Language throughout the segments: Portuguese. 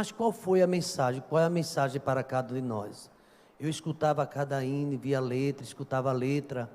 Mas qual foi a mensagem? Qual é a mensagem para cada um de nós? Eu escutava cada hino, via a letra, escutava a letra,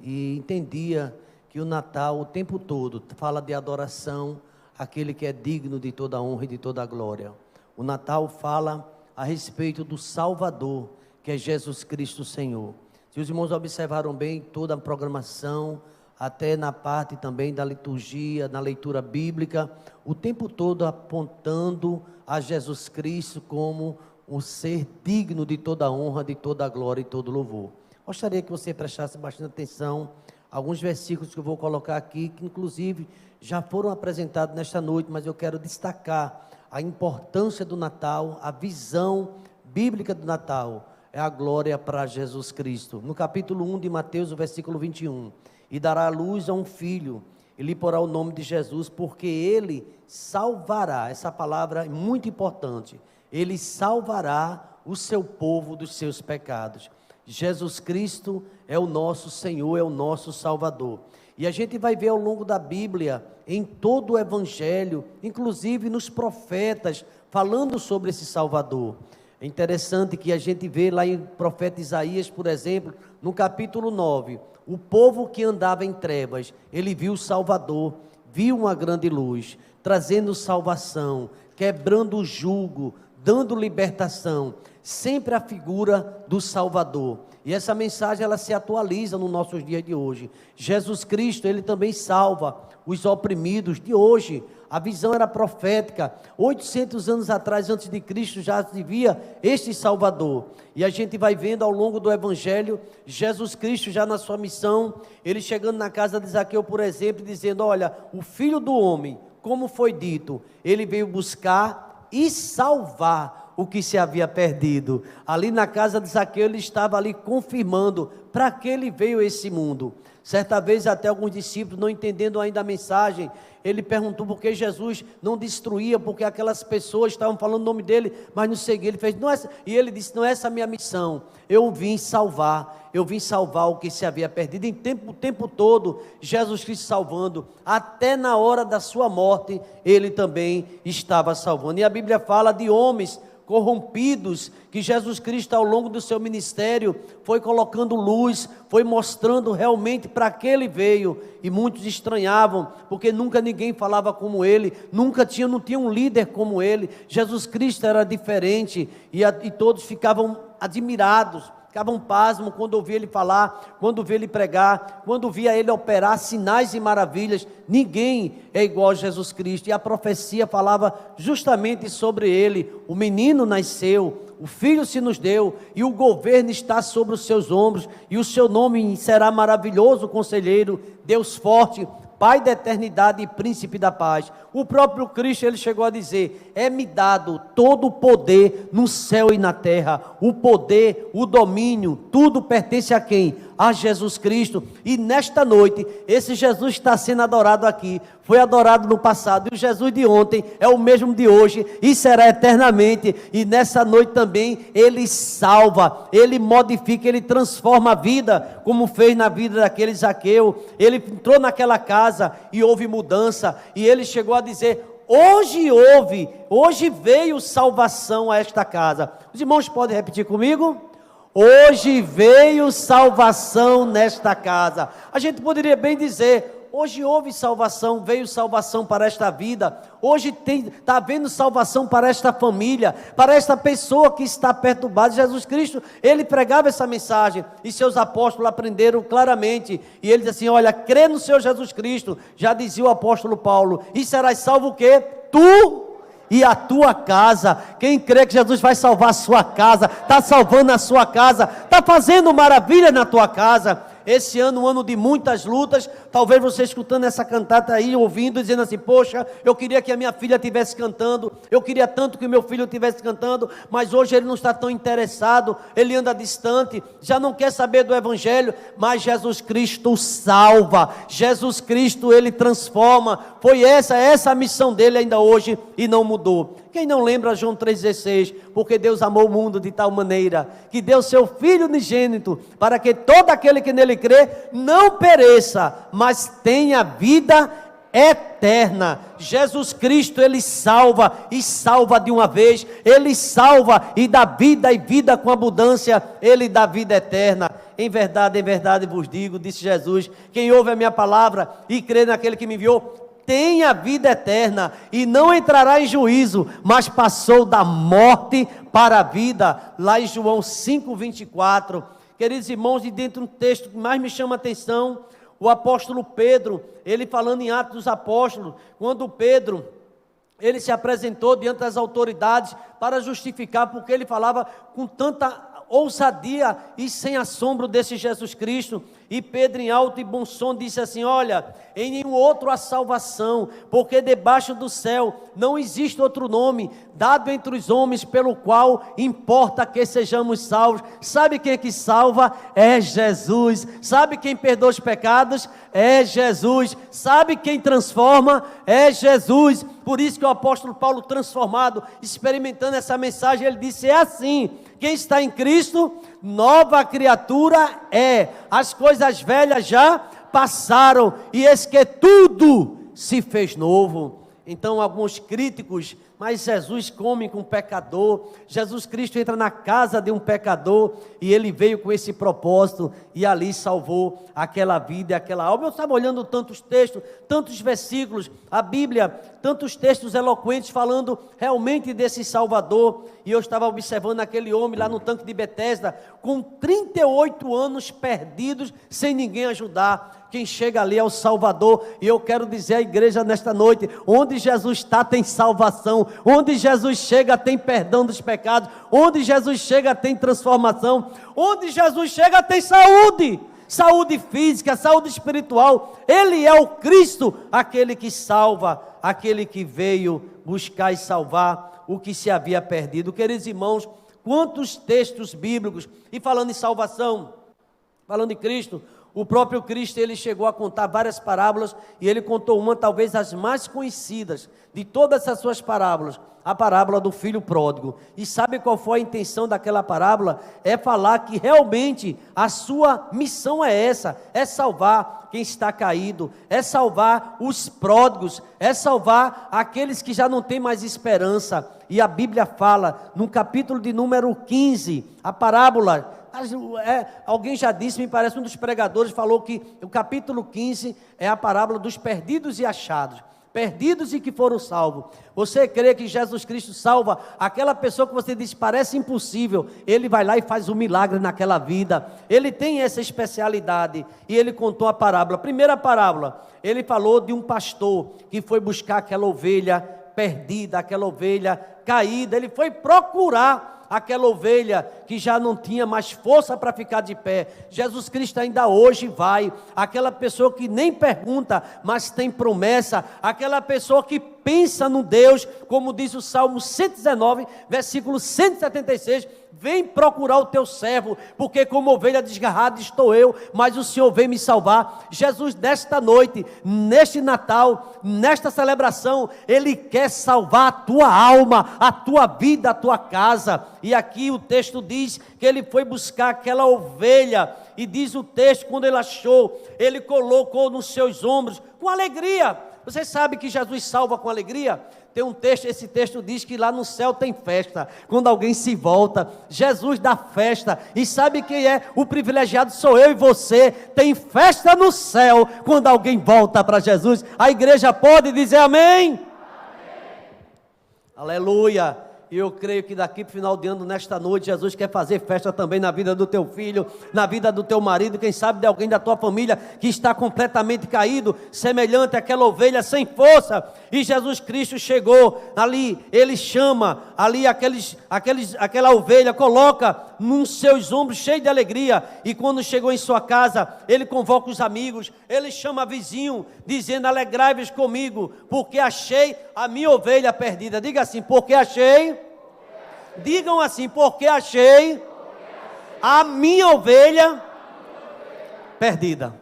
e entendia que o Natal, o tempo todo, fala de adoração àquele que é digno de toda a honra e de toda a glória. O Natal fala a respeito do Salvador, que é Jesus Cristo Senhor. Se os irmãos observaram bem toda a programação, até na parte também da liturgia, na leitura bíblica, o tempo todo apontando a Jesus Cristo como o ser digno de toda a honra, de toda a glória e todo louvor. Gostaria que você prestasse bastante atenção a alguns versículos que eu vou colocar aqui, que inclusive já foram apresentados nesta noite, mas eu quero destacar a importância do Natal, a visão bíblica do Natal, é a glória para Jesus Cristo. No capítulo 1 de Mateus, o versículo 21, e dará à luz a um filho, e lhe porá o nome de Jesus, porque ele salvará, essa palavra é muito importante, ele salvará o seu povo dos seus pecados. Jesus Cristo é o nosso Senhor, é o nosso Salvador. E a gente vai ver ao longo da Bíblia, em todo o Evangelho, inclusive nos profetas, falando sobre esse Salvador. É interessante que a gente vê lá em profeta Isaías, por exemplo, no capítulo 9, o povo que andava em trevas, ele viu o Salvador, viu uma grande luz, trazendo salvação, quebrando o jugo, dando libertação, sempre a figura do Salvador. E essa mensagem ela se atualiza nos nossos dias de hoje. Jesus Cristo, ele também salva os oprimidos de hoje. A visão era profética. 800 anos atrás, antes de Cristo, já se via este Salvador. E a gente vai vendo ao longo do Evangelho, Jesus Cristo já na sua missão, ele chegando na casa de Zaqueu, por exemplo, dizendo, olha, o Filho do Homem, como foi dito, ele veio buscar e salvar o que se havia perdido. Ali na casa de Zaqueu, ele estava ali confirmando para que ele veio a esse mundo. Certa vez até alguns discípulos, não entendendo ainda a mensagem, ele perguntou por que Jesus não destruía, porque aquelas pessoas estavam falando o nome dele, mas não seguia. Ele fez, e ele disse, não é essa a minha missão, eu vim salvar o que se havia perdido. O tempo todo, Jesus Cristo salvando, até na hora da sua morte, ele também estava salvando. E a Bíblia fala de homens corrompidos, que Jesus Cristo ao longo do seu ministério foi colocando luz, foi mostrando realmente para que ele veio, e muitos estranhavam, porque nunca ninguém falava como ele, não tinha um líder como ele. Jesus Cristo era diferente, e todos ficavam admirados, ficavam pasmos quando ouvia ele falar, quando ouvia ele pregar, quando via ele operar sinais e maravilhas. Ninguém é igual a Jesus Cristo, e a profecia falava justamente sobre ele. O menino nasceu, o filho se nos deu, e o governo está sobre os seus ombros, e o seu nome será maravilhoso Conselheiro, Deus forte, Pai da eternidade e Príncipe da paz. O próprio Cristo, ele chegou a dizer, é-me dado todo o poder no céu e na terra. O poder, o domínio, tudo pertence a quem? A Jesus Cristo. E nesta noite, esse Jesus está sendo adorado aqui, foi adorado no passado, e o Jesus de ontem é o mesmo de hoje, e será eternamente. E nessa noite também, ele salva, ele modifica, ele transforma a vida, como fez na vida daquele Zaqueu. Ele entrou naquela casa e houve mudança, e ele chegou a dizer, hoje veio salvação a esta casa. Os irmãos podem repetir comigo? Hoje veio salvação nesta casa. A gente poderia bem dizer, hoje houve salvação, veio salvação para esta vida. Hoje está havendo salvação para esta família, para esta pessoa que está perturbada. Jesus Cristo, ele pregava essa mensagem, e seus apóstolos aprenderam claramente. E ele diz assim, olha, crê no Senhor Jesus Cristo, já dizia o apóstolo Paulo, e serás salvo o quê? Tu e a tua casa. Quem crê que Jesus vai salvar a sua casa, está salvando a sua casa, está fazendo maravilha na tua casa. Esse ano, um ano de muitas lutas. Talvez você escutando essa cantata aí, ouvindo, dizendo assim, poxa, eu queria que a minha filha estivesse cantando, eu queria tanto que o meu filho estivesse cantando, mas hoje ele não está tão interessado, ele anda distante, já não quer saber do Evangelho. Mas Jesus Cristo salva, Jesus Cristo, ele transforma. Foi essa a missão dele ainda hoje, e não mudou. Quem não lembra João 3,16? Porque Deus amou o mundo de tal maneira, que deu seu Filho unigênito, para que todo aquele que nele crê, não pereça, mas tenha vida eterna. Jesus Cristo, Ele salva, e salva de uma vez. Ele salva e dá vida, e vida com abundância. Ele dá vida eterna. Em verdade vos digo, disse Jesus, quem ouve a minha palavra e crê naquele que me enviou, tem a vida eterna, e não entrará em juízo, mas passou da morte para a vida. Lá em João 5:24. Queridos irmãos, e dentro de um texto que mais me chama a atenção, o apóstolo Pedro, ele falando em Atos dos Apóstolos, quando Pedro, ele se apresentou diante das autoridades para justificar, porque ele falava com tanta ousadia e sem assombro desse Jesus Cristo. E Pedro, em alto e bom som, disse assim: olha, em nenhum outro há salvação, porque debaixo do céu não existe outro nome dado entre os homens pelo qual importa que sejamos salvos. Sabe quem é que salva? É Jesus. Sabe quem perdoa os pecados? É Jesus. Sabe quem transforma? É Jesus. Por isso que o apóstolo Paulo, transformado, experimentando essa mensagem, ele disse: é assim, quem está em Cristo, nova criatura é. As coisas velhas já passaram, e eis que tudo se fez novo. Então alguns críticos, mas Jesus come com um pecador, Jesus Cristo entra na casa de um pecador, e Ele veio com esse propósito, e ali salvou aquela vida e aquela alma. Eu estava olhando tantos textos, tantos versículos, a Bíblia, tantos textos eloquentes falando realmente desse Salvador, e eu estava observando aquele homem lá no tanque de Betesda, com 38 anos perdidos, sem ninguém ajudar. Quem chega ali é o Salvador, e eu quero dizer à igreja nesta noite, onde Jesus está tem salvação, onde Jesus chega tem perdão dos pecados, onde Jesus chega tem transformação, onde Jesus chega tem saúde, saúde física, saúde espiritual. Ele é o Cristo, aquele que salva, aquele que veio buscar e salvar o que se havia perdido. Queridos irmãos, quantos textos bíblicos, e falando em salvação, falando em Cristo, o próprio Cristo, ele chegou a contar várias parábolas, e ele contou uma, talvez as mais conhecidas de todas as suas parábolas, a parábola do filho pródigo. E sabe qual foi a intenção daquela parábola? É falar que realmente a sua missão é essa, é salvar quem está caído, é salvar os pródigos, é salvar aqueles que já não têm mais esperança. E a Bíblia fala, no capítulo de número 15, a parábola, alguém já disse, me parece um dos pregadores falou que o capítulo 15 é a parábola dos perdidos e achados, perdidos e que foram salvos. Você crê que Jesus Cristo salva aquela pessoa que você diz parece impossível? Ele vai lá e faz um milagre naquela vida. Ele tem essa especialidade, e ele contou a parábola. Primeira parábola, ele falou de um pastor que foi buscar aquela ovelha perdida, aquela ovelha caída. Ele foi procurar aquela ovelha que já não tinha mais força para ficar de pé. Jesus Cristo ainda hoje vai, aquela pessoa que nem pergunta, mas tem promessa, aquela pessoa que pensa no Deus, como diz o Salmo 119, versículo 176, vem procurar o teu servo, porque como ovelha desgarrada estou eu, mas o Senhor vem me salvar. Jesus, nesta noite, neste Natal, nesta celebração, Ele quer salvar a tua alma, a tua vida, a tua casa. E aqui o texto diz que Ele foi buscar aquela ovelha, e diz o texto, quando Ele achou, Ele colocou nos seus ombros, com alegria. Você sabe que Jesus salva com alegria? Tem um texto, esse texto diz que lá no céu tem festa, quando alguém se volta. Jesus dá festa, e sabe quem é o privilegiado? Sou eu e você. Tem festa no céu quando alguém volta para Jesus. A igreja pode dizer amém? Amém. Aleluia. E eu creio que daqui para o final de ano, nesta noite, Jesus quer fazer festa também na vida do teu filho, na vida do teu marido, quem sabe de alguém da tua família que está completamente caído, semelhante àquela ovelha sem força. E Jesus Cristo chegou ali, Ele chama ali aquela ovelha, coloca nos seus ombros cheio de alegria. E quando chegou em sua casa, Ele convoca os amigos, Ele chama vizinho, dizendo: alegrai-vos comigo, porque achei a minha ovelha perdida. Diga assim: porque achei. Digam assim: porque achei a minha ovelha perdida.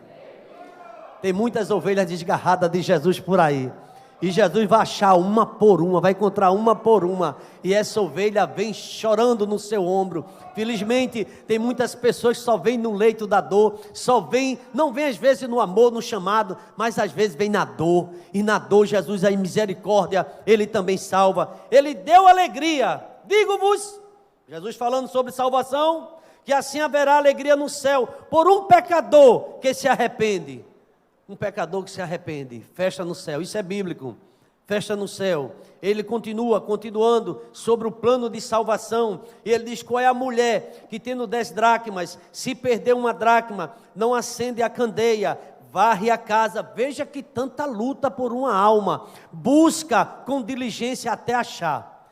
Tem muitas ovelhas desgarradas de Jesus por aí. E Jesus vai achar uma por uma, vai encontrar uma por uma. E essa ovelha vem chorando no seu ombro. Felizmente, tem muitas pessoas que só vêm no leito da dor, não vem às vezes no amor, no chamado, mas às vezes vem na dor. E na dor, Jesus, em misericórdia, Ele também salva. Ele deu alegria. Digo-vos, Jesus falando sobre salvação, que assim haverá alegria no céu por um pecador que se arrepende. Um pecador que se arrepende, festa no céu, isso é bíblico, festa no céu. Ele continuando sobre o plano de salvação, e ele diz: qual é a mulher que tendo 10 dracmas, se perder uma dracma, não acende a candeia, varre a casa? Veja que tanta luta por uma alma, busca com diligência até achar.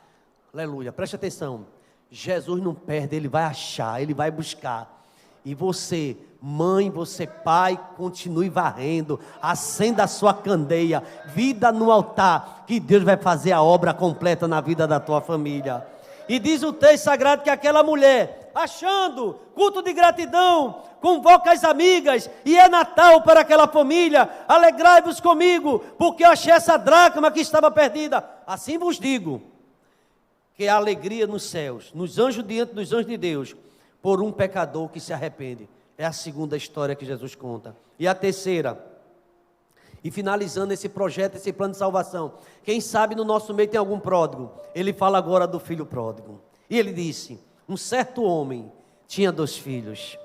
Aleluia, preste atenção, Jesus não perde, Ele vai achar, Ele vai buscar. E você, mãe, você pai, continue varrendo, acenda a sua candeia, vida no altar, que Deus vai fazer a obra completa na vida da tua família. E diz o texto sagrado que aquela mulher, achando culto de gratidão, convoca as amigas, e é Natal para aquela família. Alegrai-vos comigo, porque eu achei essa dracma que estava perdida. Assim vos digo, que há alegria nos céus, nos anjos, diante dos anjos de Deus, por um pecador que se arrepende. É a segunda história que Jesus conta. E a terceira, e finalizando esse projeto, esse plano de salvação, quem sabe no nosso meio tem algum pródigo. Ele fala agora do filho pródigo. E ele disse: um certo homem tinha 2 filhos.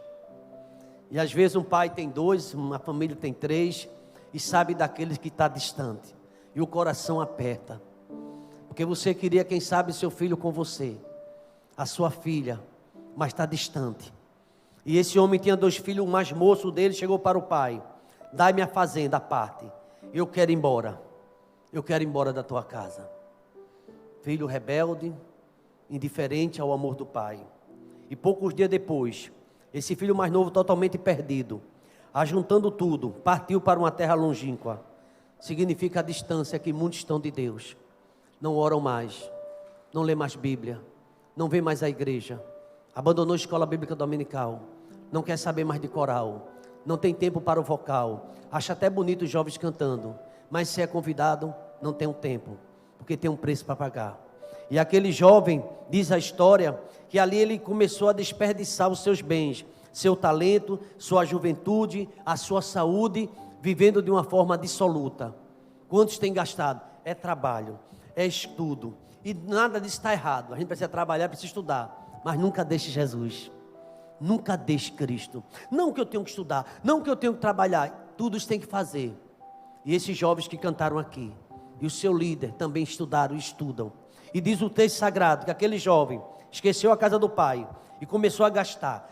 E às vezes um pai tem 2, uma família tem 3, e sabe daqueles que está distante. E o coração aperta. Porque você queria, quem sabe, seu filho com você, a sua filha, mas está distante. E esse homem tinha 2 filhos, o mais moço dele chegou para o pai: dai-me a fazenda, a parte, eu quero ir embora da tua casa. Filho rebelde, indiferente ao amor do pai. E poucos dias depois, esse filho mais novo, totalmente perdido, ajuntando tudo, partiu para uma terra longínqua. Significa a distância que muitos estão de Deus, não oram mais, não lê mais Bíblia, não vê mais a igreja, abandonou a escola bíblica dominical, não quer saber mais de coral, não tem tempo para o vocal, acha até bonito os jovens cantando, mas se é convidado, não tem um tempo, porque tem um preço para pagar. E aquele jovem, diz a história, que ali ele começou a desperdiçar os seus bens, seu talento, sua juventude, a sua saúde, vivendo de uma forma dissoluta. Quantos têm gastado? É trabalho, é estudo, e nada disso está errado. A gente precisa trabalhar, precisa estudar, mas nunca deixe Jesus, nunca deixe Cristo. Não que eu tenho que estudar, não que eu tenho que trabalhar, tudo isso tem que fazer. E esses jovens que cantaram aqui, e o seu líder também estudaram e estudam. E diz o texto sagrado que aquele jovem esqueceu a casa do pai e começou a gastar.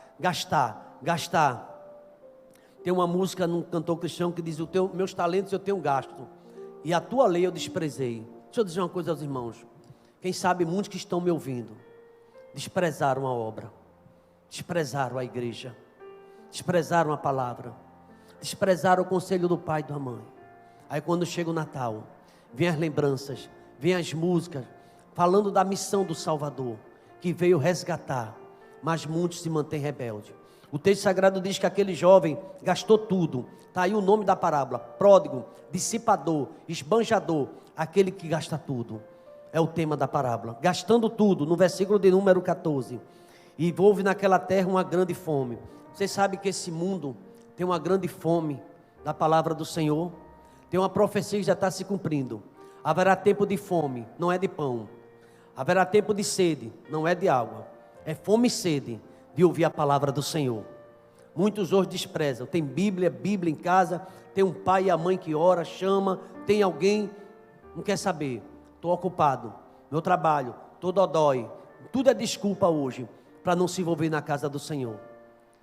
Tem uma música num cantor cristão que diz: meus talentos eu tenho gasto, e a tua lei eu desprezei. Deixa eu dizer uma coisa aos irmãos. Quem sabe muitos que estão me ouvindo desprezaram a obra, desprezaram a igreja, desprezaram a palavra, desprezaram o conselho do pai e da mãe. Aí quando chega o Natal, vem as lembranças, vem as músicas, falando da missão do Salvador, que veio resgatar, mas muitos se mantêm rebeldes. O texto sagrado diz que aquele jovem gastou tudo. Está aí o nome da parábola: pródigo, dissipador, esbanjador, aquele que gasta tudo. É o tema da parábola, gastando tudo, no versículo de número 14. E houve naquela terra uma grande fome. Você sabe que esse mundo tem uma grande fome da palavra do Senhor? Tem uma profecia que já está se cumprindo. Haverá tempo de fome, não é de pão. Haverá tempo de sede, não é de água. É fome e sede de ouvir a palavra do Senhor. Muitos hoje desprezam. Tem Bíblia em casa, tem um pai e a mãe que ora, chama, tem alguém, não quer saber. Estou ocupado, meu trabalho, estou dodói. Tudo é desculpa hoje para não se envolver na casa do Senhor.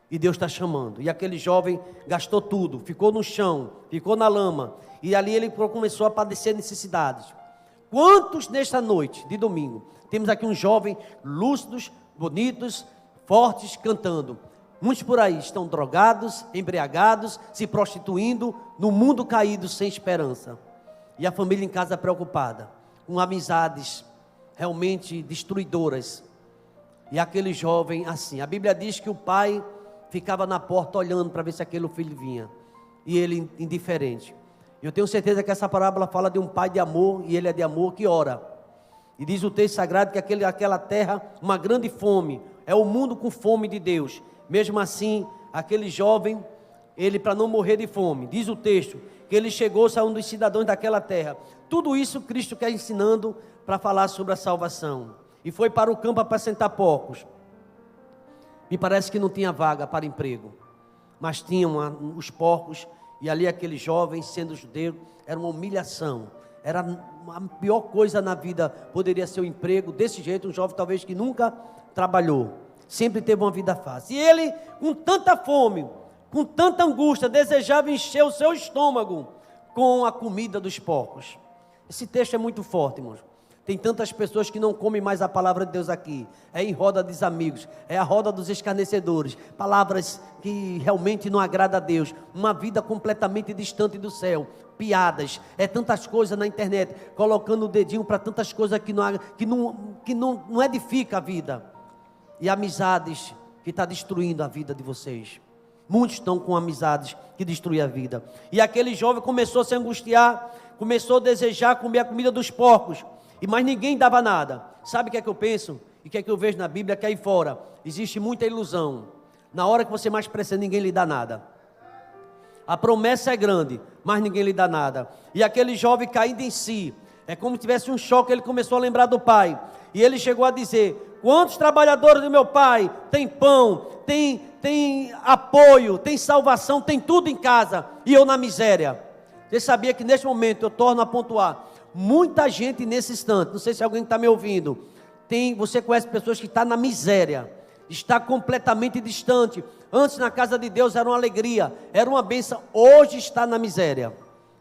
E Deus está chamando. E aquele jovem gastou tudo, ficou no chão, ficou na lama. E ali ele começou a padecer necessidades. Quantos nesta noite de domingo, temos aqui um jovem lúcidos, bonitos, fortes, cantando. Muitos por aí estão drogados, embriagados, se prostituindo, no mundo caído, sem esperança. E a família em casa preocupada, com amizades realmente destruidoras. E aquele jovem assim, a Bíblia diz que o pai ficava na porta olhando para ver se aquele filho vinha. E ele indiferente. Eu tenho certeza que essa parábola fala de um pai de amor, e ele é de amor que ora. E diz o texto sagrado que aquela terra, uma grande fome, é o mundo com fome de Deus. Mesmo assim, aquele jovem, ele para não morrer de fome, diz o texto, que ele chegou-se a um dos cidadãos daquela terra. Tudo isso Cristo quer ensinando para falar sobre a salvação. E foi para o campo apacentar porcos. Me parece que não tinha vaga para emprego, mas tinham os porcos, e ali aquele jovem, sendo judeu, era uma humilhação. Era a pior coisa na vida, poderia ser o emprego desse jeito, um jovem talvez que nunca trabalhou, sempre teve uma vida fácil. E ele, com tanta fome, com tanta angústia, desejava encher o seu estômago com a comida dos porcos. Esse texto é muito forte, irmãos. Tem tantas pessoas que não comem mais a palavra de Deus aqui. É em roda dos amigos, é a roda dos escarnecedores. Palavras que realmente não agradam a Deus. Uma vida completamente distante do céu. Piadas, é tantas coisas na internet, colocando o dedinho para tantas coisas que não edifica a vida. E amizades que está destruindo a vida de vocês. Muitos estão com amizades que destruem a vida. E aquele jovem começou a se angustiar, começou a desejar comer a comida dos porcos. Mas ninguém dava nada. Sabe o que é que eu penso? E o que é que eu vejo na Bíblia? Que aí fora existe muita ilusão. Na hora que você mais precisa, ninguém lhe dá nada. A promessa é grande, mas ninguém lhe dá nada. E aquele jovem caindo em si, é como se tivesse um choque. Ele começou a lembrar do pai. E ele chegou a dizer: quantos trabalhadores do meu pai tem pão, tem apoio, tem salvação, tem tudo em casa, e eu na miséria. Você sabia que neste momento, eu torno a pontuar, muita gente nesse instante, não sei se alguém está me ouvindo, você conhece pessoas que estão na miséria, está completamente distante. Antes na casa de Deus era uma alegria, era uma bênção, hoje está na miséria,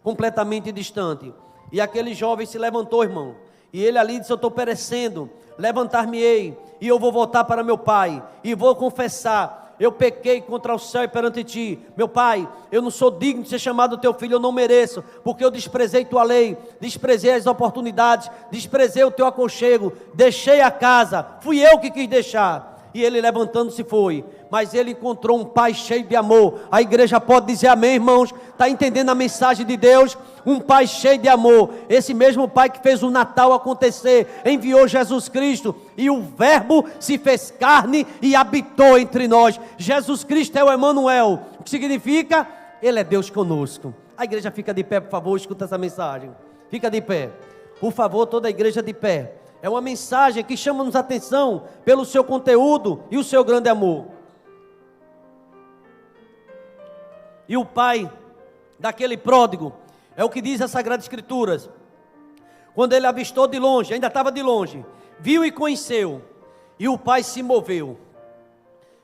completamente distante. E aquele jovem se levantou, irmão, e ele ali disse: eu estou perecendo, levantar-me-ei, e eu vou voltar para meu pai, e vou confessar: eu pequei contra o céu e perante ti, meu pai, eu não sou digno de ser chamado teu filho, eu não mereço, porque eu desprezei tua lei, desprezei as oportunidades, desprezei o teu aconchego, deixei a casa, fui eu que quis deixar. E ele levantando-se foi, mas ele encontrou um pai cheio de amor. A igreja pode dizer amém, irmãos? Está entendendo a mensagem de Deus? Um pai cheio de amor, esse mesmo pai que fez o Natal acontecer, enviou Jesus Cristo, e o verbo se fez carne e habitou entre nós. Jesus Cristo é o Emanuel, o que significa? Ele é Deus conosco. A igreja fica de pé, por favor, escuta essa mensagem, fica de pé, por favor, toda a igreja de pé. É uma mensagem que chama-nos a atenção pelo seu conteúdo e o seu grande amor. E o pai daquele pródigo, é o que diz as Sagradas Escrituras, quando ele avistou de longe, ainda estava de longe, viu e conheceu, e o pai se moveu.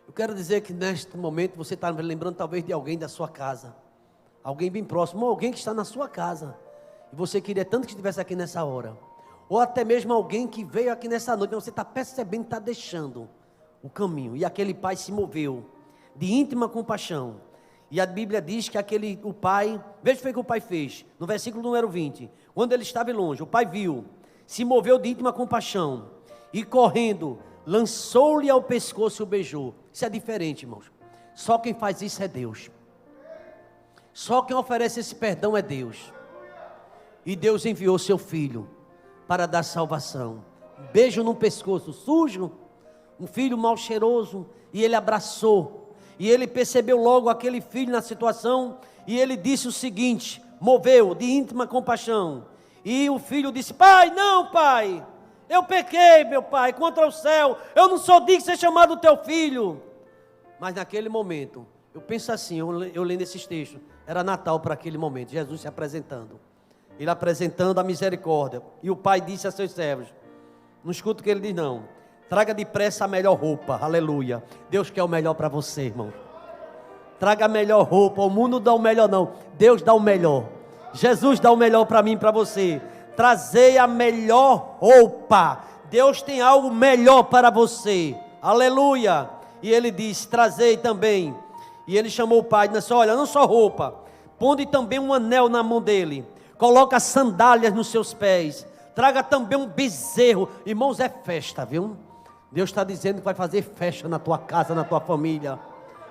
Eu quero dizer que neste momento você está lembrando talvez de alguém da sua casa, alguém bem próximo, ou alguém que está na sua casa, e você queria tanto que estivesse aqui nessa hora, ou até mesmo alguém que veio aqui nessa noite, mas você está percebendo que está deixando o caminho, e aquele pai se moveu, de íntima compaixão. E a Bíblia diz que o pai, veja o que o pai fez, no versículo número 20, quando ele estava longe, o pai viu, se moveu de íntima compaixão, e correndo, lançou-lhe ao pescoço e o beijou. Isso é diferente, irmãos, só quem faz isso é Deus, só quem oferece esse perdão é Deus, e Deus enviou seu filho, para dar salvação. Um beijo no pescoço sujo, um filho mal cheiroso, e ele abraçou, e ele percebeu logo aquele filho na situação, e ele disse o seguinte, moveu de íntima compaixão, e o filho disse: pai, não pai, eu pequei meu pai, contra o céu, eu não sou digno de ser chamado teu filho. Mas naquele momento, eu penso assim, eu lendo esses textos, era Natal para aquele momento, Jesus se apresentando, ele apresentando a misericórdia, e o pai disse a seus servos, não escuta o que ele diz não, traga depressa a melhor roupa, aleluia. Deus quer o melhor para você, irmão, traga a melhor roupa, o mundo dá o melhor não, Deus dá o melhor, Jesus dá o melhor para mim e para você, trazei a melhor roupa, Deus tem algo melhor para você, aleluia. E ele disse: trazei também, e ele chamou o pai e disse: olha, não só roupa, ponde também um anel na mão dele, coloca sandálias nos seus pés, traga também um bezerro. Irmãos, é festa, viu? Deus está dizendo que vai fazer festa na tua casa, na tua família.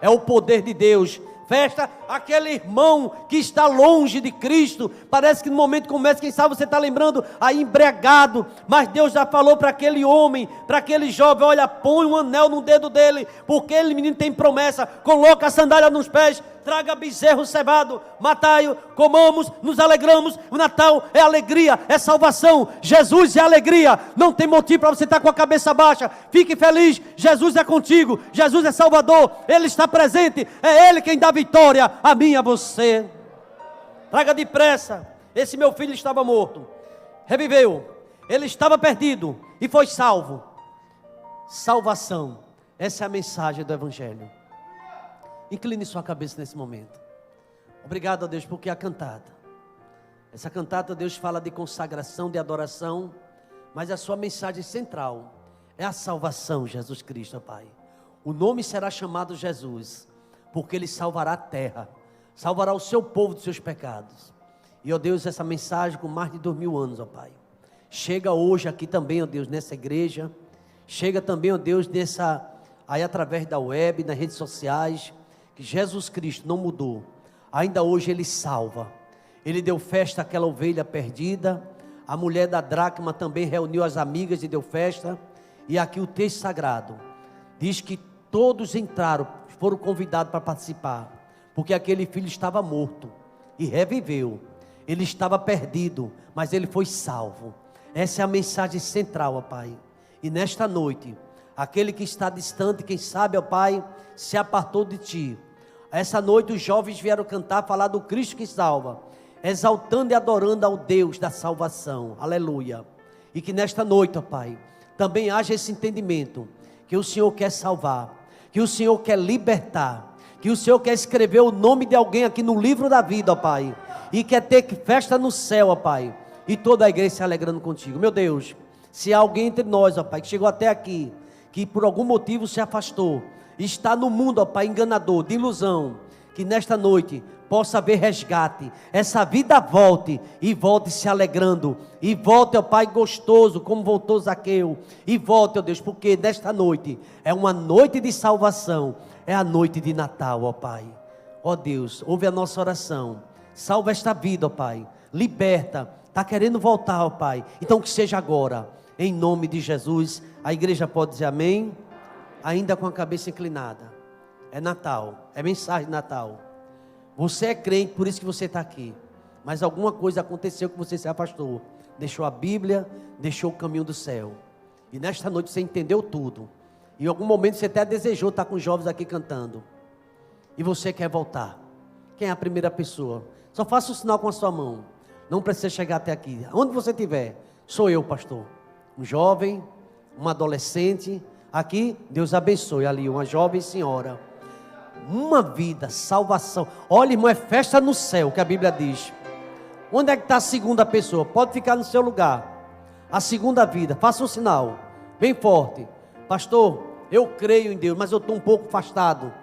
É o poder de Deus Festa, aquele irmão que está longe de Cristo, parece que no momento começa, quem sabe você está lembrando, aí embriagado, mas Deus já falou para aquele homem, para aquele jovem, olha, põe um anel no dedo dele, porque aquele menino tem promessa, coloca a sandália nos pés, traga bezerro cevado, matai-o, comamos, nos alegramos. O Natal é alegria, é salvação. Jesus é alegria. Não tem motivo para você estar com a cabeça baixa. Fique feliz, Jesus é contigo, Jesus é Salvador, Ele está presente, é Ele quem dá vitória a mim e a você. Traga depressa. Esse meu filho estava morto, reviveu. Ele estava perdido e foi salvo. Salvação, essa é a mensagem do Evangelho. Incline sua cabeça nesse momento. Obrigado a Deus porque a cantata. Essa cantata, Deus fala de consagração, de adoração, mas a sua mensagem central é a salvação, Jesus Cristo, Pai. O nome será chamado Jesus, porque Ele salvará a terra, salvará o seu povo dos seus pecados. E, ó Deus, essa mensagem com mais de 2000 anos, ó Pai, chega hoje aqui também, ó Deus, nessa igreja, chega também, ó Deus, aí através da web, nas redes sociais, que Jesus Cristo não mudou, ainda hoje Ele salva. Ele deu festa àquela ovelha perdida, a mulher da dracma também reuniu as amigas e deu festa, e aqui o texto sagrado diz que todos entraram, foram convidados para participar, porque aquele filho estava morto e reviveu, ele estava perdido, mas ele foi salvo. Essa é a mensagem central, ó Pai, e nesta noite, aquele que está distante, quem sabe, ó Pai, se apartou de Ti. Essa noite os jovens vieram cantar, falar do Cristo que salva, exaltando e adorando ao Deus da salvação, aleluia. E que nesta noite, ó Pai, também haja esse entendimento, que o Senhor quer salvar, que o Senhor quer libertar, que o Senhor quer escrever o nome de alguém aqui no livro da vida, ó Pai, e quer ter festa no céu, ó Pai, e toda a igreja se alegrando contigo. Meu Deus, se há alguém entre nós, ó Pai, que chegou até aqui, que por algum motivo se afastou, está no mundo, ó Pai, enganador, de ilusão, que nesta noite possa haver resgate, essa vida volte, e volte se alegrando, e volte, ó Pai, gostoso, como voltou Zaqueu, e volte, ó Deus, porque nesta noite é uma noite de salvação, é a noite de Natal, ó Pai. Ó Deus, ouve a nossa oração, salva esta vida, ó Pai, liberta, está querendo voltar, ó Pai, então que seja agora, em nome de Jesus. A igreja pode dizer amém, ainda com a cabeça inclinada. É Natal, é mensagem de Natal. Você é crente, por isso que você está aqui, mas alguma coisa aconteceu que você se afastou, deixou a Bíblia, deixou o caminho do céu, e nesta noite você entendeu tudo, e em algum momento você até desejou estar com os jovens aqui cantando, e você quer voltar. Quem é a primeira pessoa? Só faça um sinal com a sua mão, não precisa chegar até aqui, onde você estiver. Sou eu, pastor, um jovem, uma adolescente, aqui, Deus abençoe, ali uma jovem senhora, uma vida, salvação. Olha, irmão, é festa no céu, que a Bíblia diz. Onde é que está a segunda pessoa? Pode ficar no seu lugar. A segunda vida, faça um sinal bem forte. Pastor, eu creio em Deus, mas eu estou um pouco afastado,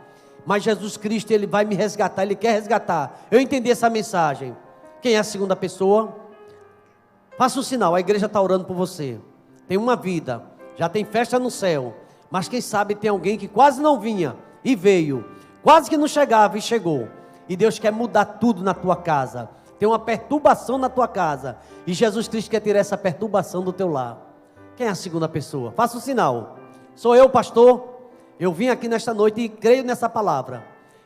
mas Jesus Cristo, Ele vai me resgatar, Ele quer resgatar. Eu entendi essa mensagem. Quem é a segunda pessoa? Faça um sinal, a igreja está orando por você. Tem uma vida, já tem festa no céu, mas quem sabe tem alguém que quase não vinha e veio, quase que não chegava e chegou, e Deus quer mudar tudo na tua casa. Tem uma perturbação na tua casa, e Jesus Cristo quer tirar essa perturbação do teu lar. Quem é a segunda pessoa? Faça o sinal. Sou eu, pastor. Eu vim aqui nesta noite e creio nessa palavra,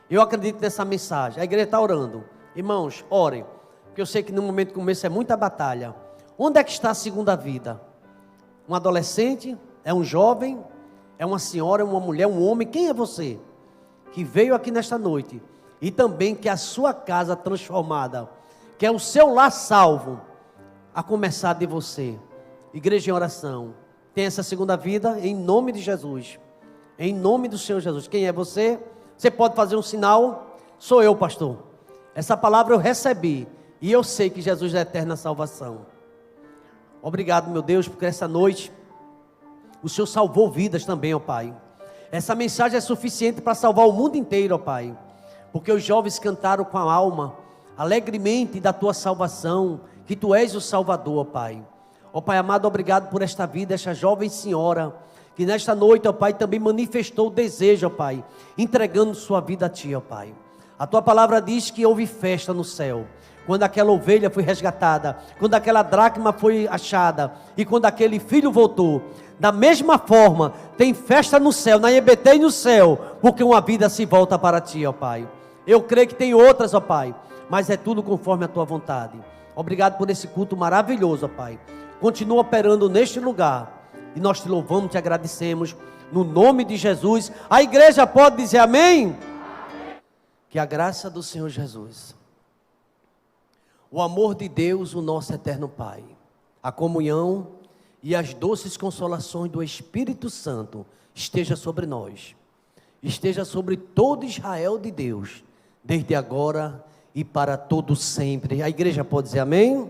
eu acredito nessa mensagem. A igreja está orando. Irmãos, orem, porque eu sei que no momento como esse é muita batalha. Onde é que está a segunda vida? Um adolescente? É um jovem? É uma senhora? É uma mulher? Um homem? Quem é você que veio aqui nesta noite e também quer a sua casa transformada, quer o seu lar salvo, a começar de você? Igreja em oração, tem essa segunda vida em nome de Jesus, em nome do Senhor Jesus. Quem é você? Você pode fazer um sinal. Sou eu, pastor. Essa palavra eu recebi e eu sei que Jesus é a eterna salvação. Obrigado, meu Deus, porque essa noite o Senhor salvou vidas também, ó Pai. Essa mensagem é suficiente para salvar o mundo inteiro, ó Pai, porque os jovens cantaram com a alma, alegremente, da tua salvação, que tu és o Salvador, ó Pai. Ó Pai amado, obrigado por esta vida, esta jovem senhora, que nesta noite, ó Pai, também manifestou o desejo, ó Pai, entregando sua vida a Ti, ó Pai. A tua palavra diz que houve festa no céu, quando aquela ovelha foi resgatada, quando aquela dracma foi achada e quando aquele filho voltou. Da mesma forma, tem festa no céu, na EBT e no céu, porque uma vida se volta para ti, ó Pai. Eu creio que tem outras, ó Pai, mas é tudo conforme a tua vontade. Obrigado por esse culto maravilhoso, ó Pai. Continua operando neste lugar e nós te louvamos, te agradecemos, no nome de Jesus. A igreja pode dizer amém? Que a graça do Senhor Jesus, o amor de Deus, o nosso eterno Pai, a comunhão e as doces consolações do Espírito Santo esteja sobre nós, esteja sobre todo Israel de Deus, desde agora e para todo sempre. A igreja pode dizer amém?